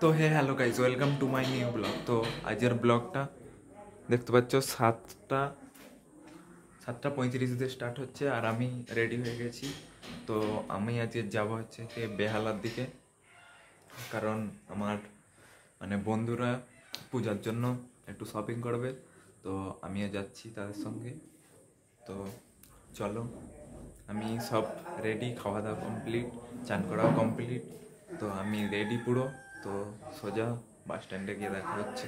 তো hello guys, welcome to my new blog. তো আজকের ব্লগটা দেখতে পাচ্ছ 7:35 স্টার্ট হচ্ছে আর আমি রেডি হয়ে গেছি। তো আমি আজকে যাব হচ্ছে কি বেহালার দিকে, কারণ আমার বন্ধুরা পূজার জন্য একটু শপিং করবে, তো আমিও যাচ্ছি তাদের সঙ্গে। তো চলো, আমি সব রেডি, খাওয়া দাওয়া কমপ্লিট, চান করাও কমপ্লিট, তো আমি রেডি পুরো। তো সোজা বাস স্ট্যান্ডে গিয়ে দেখা হচ্ছে।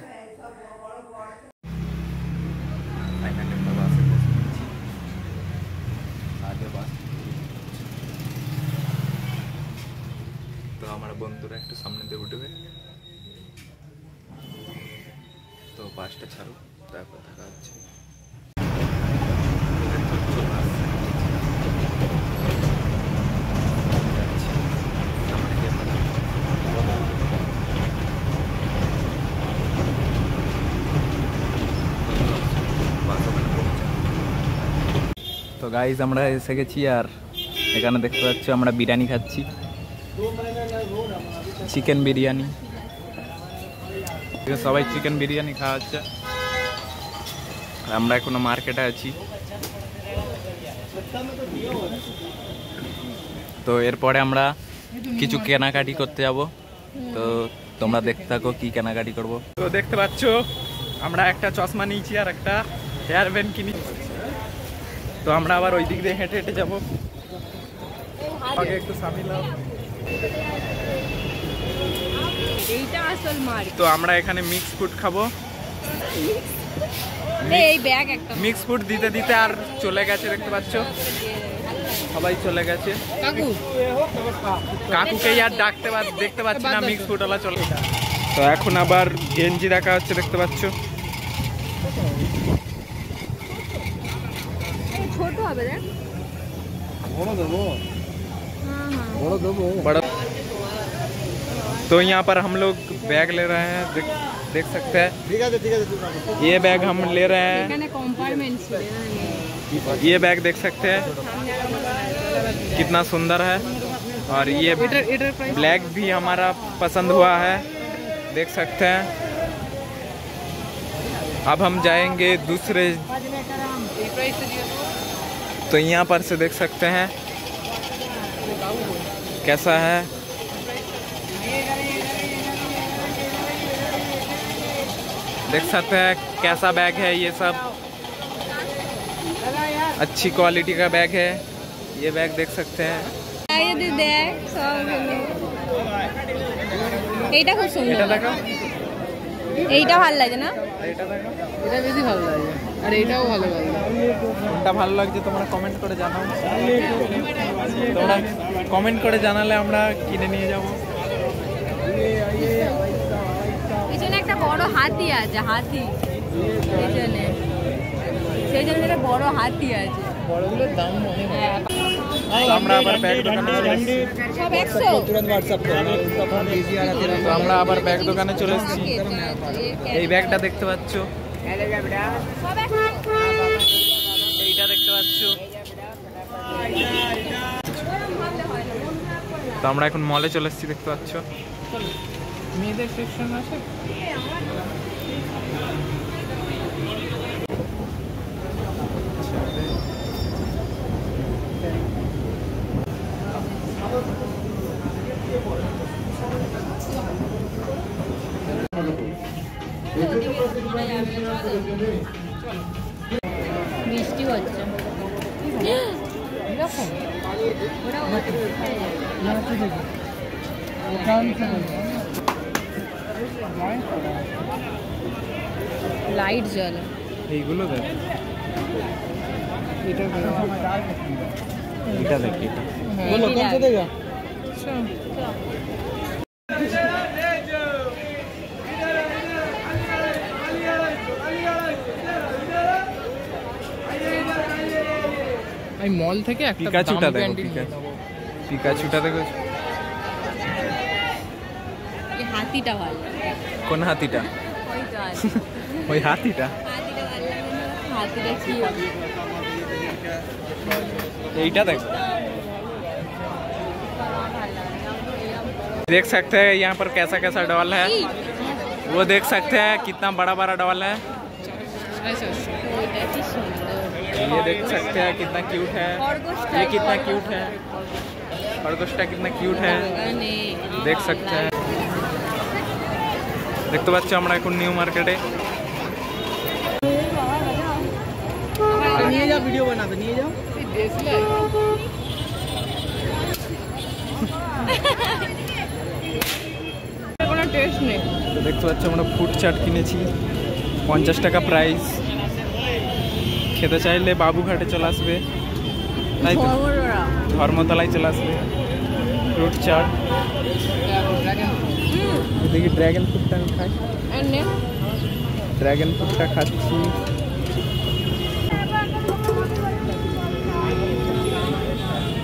ফাইনালি আমরা বাসে বসে গেছি, আগে বাস। তো আমার বন্ধুরা একটু সামনে দিয়ে উঠবে, তো বাসটা ছাড়ো, তারপর দেখা হচ্ছে। তো গাইজ আমরা এসে গেছি, আর এখানে দেখতে পাচ্ছ আমরা বিরিয়ানি খাচ্ছি, চিকেন বিরিয়ানি। সবাই চিকেন বিরিয়ানি খাওয়া হচ্ছে, আমরা এখনো মার্কেটে আছি। তো এরপরে আমরা কিছু কেনাকাটি করতে যাব, তো তোমরা দেখতে থাকো কি কেনাকাটি করব। তো দেখতে পাচ্ছ আমরা একটা চশমা নিয়েছি আর একটা হেয়ার ব্যান্ড কিনি। তো আমরা আবার ওই দিক দিয়ে হেঁটে হেঁটে যাবো, আগে একটু সামিল। তো আমরা এখানে মিক্স ফুড খাবো, মিক্স ফুড দিতে দিতে আর চলে গেছে, দেখতে পাচ্ছ সবাই চলে গেছে। কাকুকেই আর দেখতে পাচ্ছি না, মিক্স ফুড ওলা চলে। তো এখন আবার গেঞ্জি দেখা হচ্ছে, দেখতে পাচ্ছ। तो यहाँ पर हम लोग बैग ले रहे हैं, देख सकते हैं। ये बैग हम ले रहे हैं, ये बैग देख सकते हैं कितना सुंदर है, और ये ब्लैक भी हमारा पसंद हुआ है, देख सकते हैं। अब हम जाएंगे दूसरे, तो यहाँ पर से देख सकते हैं कैसा है। देख सकते हैं कैसा बैग है, ये सब अच्छी क्वालिटी का बैग है, ये बैग देख सकते हैं। এইটা খুব সুন্দর, এটা দেখো, এইটা ভালো লাগে না? এটা দেখো, এটা বেশি ভালো লাগে, আর এটাও ভালো লাগে। কোনটা ভালো লাগছে তোমরা কমেন্ট করে জানাও, তোমরা কমেন্ট করে জানালে আমরা কিনে নিয়ে যাব। পিছনে একটা বড় হাতি আছে, হাতি পিছনে, সেই জন্য একটা বড় হাতি আছে। বড়গুলোর দাম মনে হয়। আমরা আবার ব্যাগ দোকানে চলে এসেছি, সব 100 तुरंत व्हाट्सएप करना, तब बिजी आ रहा তো আমরা আবার ব্যাগ দোকানে চলে এসেছি। এই ব্যাগটা দেখতে পাচ্ছ, সব 100। এইটা দেখতে পাচ্ছ। তো আমরা এখন মলে চলে এসেছি, দেখতে পাচ্ছ। মেয়েদের সেকশন আছে। বৃষ্টি হচ্ছে, লাইট জ্বলে। এইগুলো দেখ, এটা এটা দেখ, এটা बोलो कौन सा देगा? আমি মল থেকে একটা পিকাচুটা দেখো, পিকাচুটা দেখো। এই হাতিটা ভালো লাগে। কোন হাতিটা? ওই তো আছে, ওই হাতিটা, হাতিটা ভালো লাগে না? হাতিটা কি এইটা দেখো। देख सकते हैं यहाँ पर कैसा कैसा डॉल है, वो देख सकते हैं कितना बड़ा बड़ा डॉल है। ये देख सकते हैं कितना क्यूट है, ये कितना क्यूट है, खरगोशटा कितना क्यूट है देख सकते हैं। देखते পাচ্ছ আমরা এখন নিউ মার্কেটে। নিয়ে যাও ভিডিও বানাতে, নিয়ে যাও। কোনো টেস্ট নেই। তো দেখতে পাচ্ছ আমরা ফুড চাট কিনেছি 50 টাকা প্রাইস। খেতে চাইলে বাবুঘাটে চলে আসবে, তাই তো ধর্মতলায় চলে আসবে। ফ্রুট চাট দেখি, ড্র্যাগন ফ্রুটটা আমি খাই, ড্র্যাগন ফ্রুটটা খাচ্ছি।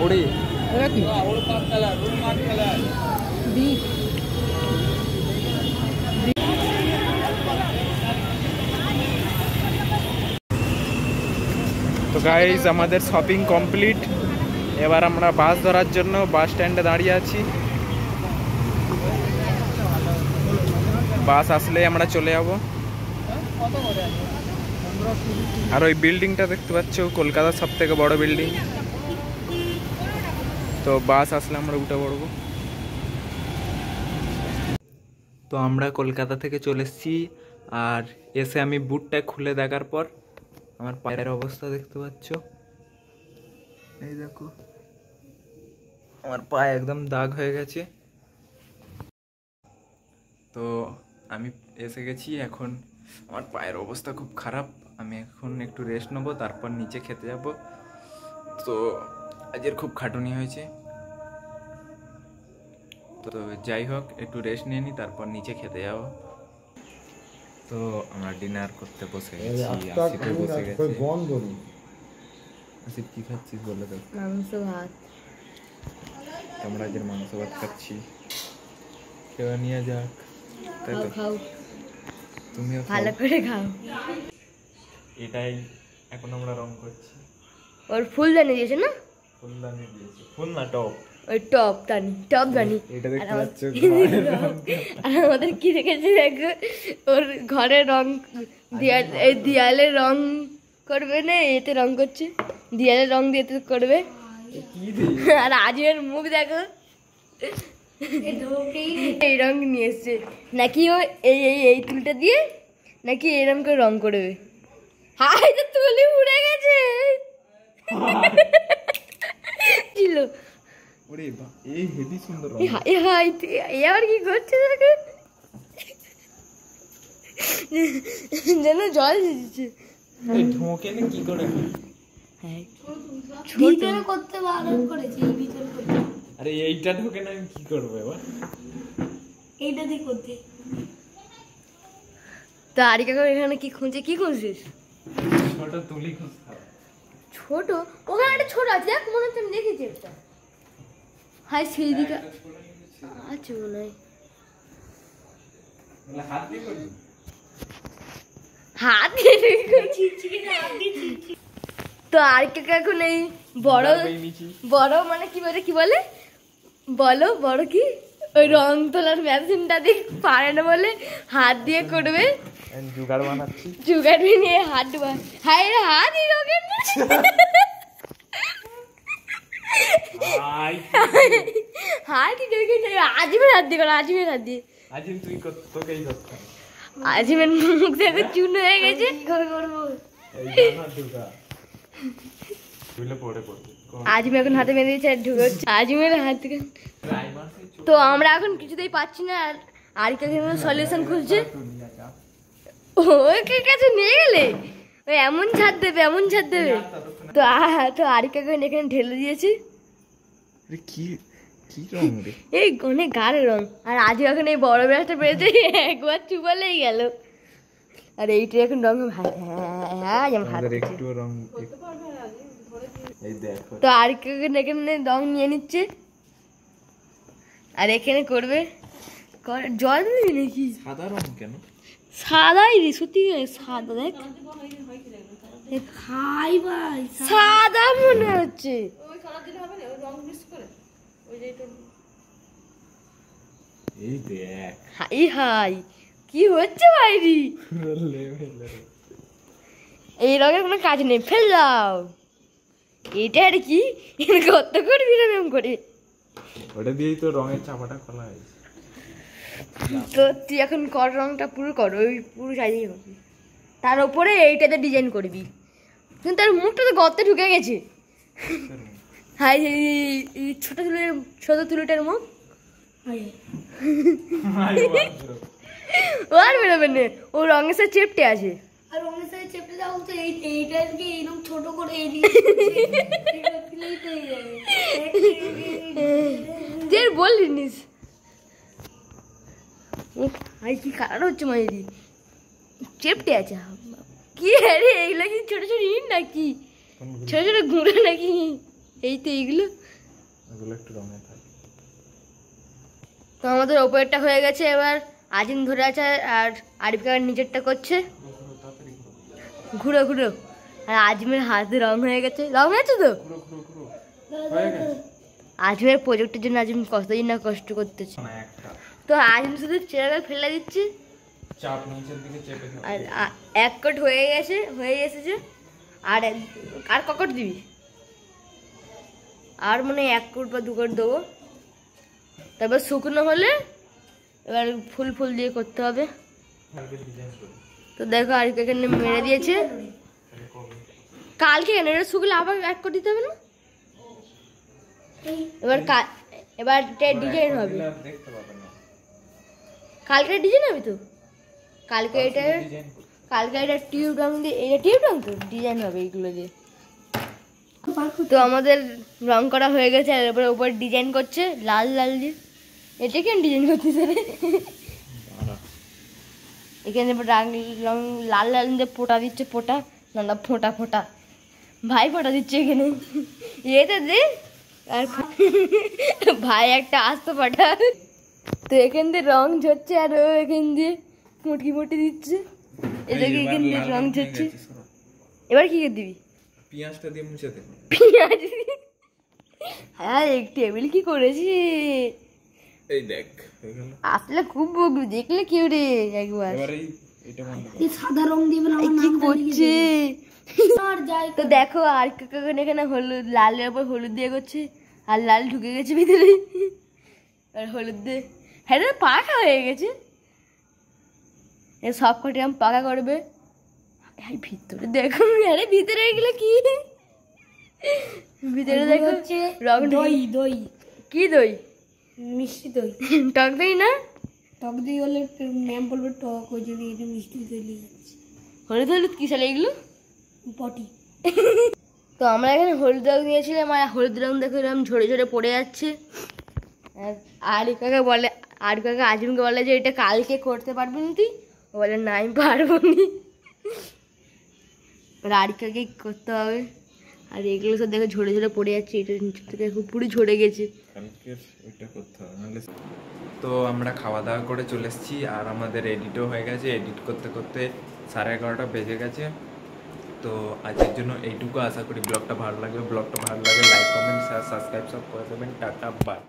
ওরে তো গাইজ আমাদের শপিং কমপ্লিট। এবার আমরা বাস ধরার জন্য বাস স্ট্যান্ডে দাঁড়িয়ে আছি। বাস আসলে আমরা চলে যাব। আর ওই বিল্ডিংটা দেখতে পাচ্ছ কলকাতার সব থেকে বড় বিল্ডিং। তো বাস আসলে আমরা উঠে পড়বো। তো আমরা কলকাতা থেকে চলে এসেছি, আর এসে আমি বুটটা খুলে দেখার পর আমার পায়ের অবস্থা দেখতে পাচ্ছ, এই দেখো আমার পায়ে একদম দাগ হয়ে গেছে। তো আমি এসে গেছি, এখন আমার পায়ের অবস্থা খুব খারাপ। আমি এখন একটু রেস্ট নেবো, তারপর নিচে খেতে যাব। তো আজকের খুব খাটুনি হয়েছে, তো যাই হোক একটু রেস্ট নিয়ে নিই, তারপর নিচে খেতে যাব। তো আমরা ডিনার করতে বসে গেছি, আসিফ বসে গেছে। আসিফ কি খাচ্ছিস বলে তো? মাংস ভাত। আমরা আজকের মাংস ভাত খাচ্ছি, খেয়ে নিয়ে যাক, তাই তো? খাও, তুমিও ভালো করে খাও। এটাই এখন আমরা রং করছি। ওর ফুলদানি দিয়েছে না? ফুলদানি দিয়েছি, ফুল না টপ, ওই টপ দানি, টপ দানি। এটা দেখতে পাচ্ছ? আর আমাদের কি দেখেছি দেখো, ওর ঘরে রং এই দেয়ালে রং করবে না, এতে রং করছে, দেয়ালে রং দিয়ে করবে। আর আজের মুখ দেখো, এই রং নিয়ে এসছে নাকি ও এই তুলটা দিয়ে নাকি এরকম করে রং করবে। হাই তো তুলি উড়ে গেছে ছিল। ওরে বাহ, এই হেভি সুন্দর রং। হাই হাই এবার কি করছে দেখো, যেন জল দিচ্ছে। এই ঢোকে না কি করে? ভিতরে করতে বারণ করেছি, ভিতরে করতে। আরে এইটা ঢোকে না, আমি কি করব এবার? এইটা দিয়ে করতে। তো আরিকা এখানে কি খুঁজে, কি খুঁজছিস? ছোট তুলি খুঁজতাম। ছোট? ওখানে একটা ছোট আছে, দেখ মনে হচ্ছে আমি দেখেছি একটা। হাই সেই দিকে আছে মনে হয়। হাত দিয়ে করবি? হাত দিয়ে তো আরিকা এখন এই বড় বড় মানে কি বলে, কি বলে বলো, বড় কি ওই রং তোলার মেশিনটা দিয়ে পারে না বলে হাত দিয়ে করবে। জুগাড় বানাচ্ছি, জুগাড় নিয়ে হাত হাই রে হাত ই রঙের হাত ই রঙের। আজিমের হাত দিয়ে করো, আজিমের হাত দিয়ে। আজিম তুই তোকেই করতে। আজিমের মুখ দেখো চুন হয়ে গেছে। করবো আজিম এখন হাতে মেরে দিয়েছে, ঢুকে আজিমের হাত থেকে। তো আমরা এখন কিছুতেই পাচ্ছি না, আর আরিকা সলিউশন খুঁজছে। ওকে কাছে নিয়ে গেলে ওই এমন ছাড় দেবে, এমন ছাড় দেবে। তো আরিকাকে এখানে ঢেলে দিয়েছি। কি কি রং রে? এই অনেক গাঢ় রং। আর আজ এখন এই বড় ব্রাশটা পেয়েছে, একবার চুবালেই গেল। আর এইটা এখন রং একটু রং। এই দেখো, তো আরিকাকে এখানে রং নিয়ে নিচ্ছে, আর এখানে করবে। জল দিবি নাকি? সাদা রং কেন? সাদাই রে, সত্যি সাদা। দেখ সাদা মনে হচ্ছে। এই দেখ হাই হাই কি হচ্ছে বাইরি, এই রঙের কোনো কাজ নেই, ফেল দাও। এটা আর কি কত করবি এরকম করে? ওটা দিয়েই তো রঙের চাপাটা খোলা হয়েছে। তো তুই এখন কর, রংটা পুরো কর, ওই পুরো সাজিয়ে করবি, তার উপরে এইটাতে ডিজাইন করবি। কিন্তু তার মুখটা তো গর্তে ঢুকে গেছে। হাই এই ছোট তুলিটার মুখ ও আর বেরোবে না, ও রঙের সাথে চেপটে আছে। আর রঙের সাথে চেপে দাও তো এইটাকে এরকম ছোট করে তুই আর বললিস ভাই কি কারণ হচ্ছে মাইরি, চেপটে আছে। কি আরে এইগুলো কি ছোট ছোট ইট নাকি, ছোট ছোট গুঁড়ো নাকি? এই তো এইগুলো একটু রঙে থাকে। তো আমাদের ওপরেরটা হয়ে গেছে, এবার আজিম ধরে আছে আর আরিফ কাকার নিচেরটা করছে। ঘুরো ঘুরো। আর আজিমের হাতে রং হয়ে গেছে, রং হয়েছে তো। আজিমের প্রজেক্টের জন্য আজিম কতদিন না কষ্ট করতেছে। তো আজিম শুধু চেরাটা ফেলে দিচ্ছে চাপ নিচের দিকে চেপে দাও। আর এক কোট হয়ে এসেছে। আর আর ককট দিবি? আর মনে হয় 1 কোট বা 2 কোট দেবো। তারপর শুকনো হলে এবার ফুল দিয়ে করতে হবে। তো দেখো আর এখানে মেরে দিয়েছে। কালকে কেন এটা শুকলে আবার 1 কোট দিতে হবে না? এবার ডিজাইন হবে, কালকে ডিজাইন হবে তো। কালকে এটা টিউব রং দিয়ে, এটা টিউব রং তো ডিজাইন হবে এইগুলো দিয়ে। তো আমাদের রং করা হয়ে গেছে, আর এবার উপর ডিজাইন করছে লাল দিয়ে। এটা কেন ডিজাইন করতেছে রে? এখানে রং লাল দিয়ে ফোঁটা দিচ্ছে, না ফোঁটা ভাই ফোঁটা দিচ্ছে এখানে। এতে দে আর ভাই একটা আস্ত ফোঁটা। তো এখান দিয়ে রং ঝরছে আর ও এখান দিয়ে মুটকি দিচ্ছে। এদিকে এখান দিয়ে রং ঝরছে। এবার কি দিবি? পেঁয়াজটা দিয়ে মুছে দে। পেঁয়াজ? হ্যাঁ এক টেবিল কি করেছি এই দেখ হয়ে গেল। আসলে খুব বকবি, দেখলে কেউ রে একবার। এবার এটা বন্ধ কর। এই সাদা রং দিয়ে এই কি করছে? আর যাই তো দেখো আর এখানে হলুদ, লালের উপর হলুদ দিয়ে করছে, আর লাল ঢুকে গেছে ভিতরে। আর হলুদ দিয়ে হ্যাঁ পাকা হয়ে গেছে। সব কটি আম পাকা করবে। ভিতরে দেখো, আরে ভিতরে এগুলো কি? ভিতরে দেখো রং দই কি দই? মিষ্টি দই। টক দই না? টক দই হলে ম্যাম বলবে টক, ওই জন্য এটা মিষ্টি দই নিয়ে যাচ্ছে। হলুদ কি সালে এগুলো? পটি। তো আমরা এখানে হলুদ রং নিয়েছিলাম, আর হলুদ রং দেখো এরকম ঝরে পড়ে যাচ্ছে। আর কাকা আজিমকে বলে যে এটা কালকে করতে পারবি না তুই? ও বলে না আমি পারবো নি। আরিকাকে করতে হবে। আর এগুলো সব দেখো ঝরে পড়ে যাচ্ছে, এটা নিচের থেকে পুরো ঝরে গেছে। তো আমরা খাওয়া দাওয়া করে চলে এসেছি, আর আমাদের এডিটও হয়ে গেছে। এডিট করতে 11:30 বেজে গেছে। তো আজকের জন্য এইটুকু। আশা করি ব্লগটা ভালো লাগবে লাইক কমেন্ট শেয়ার সাবস্ক্রাইব সব করে দেবেন। Tata bye.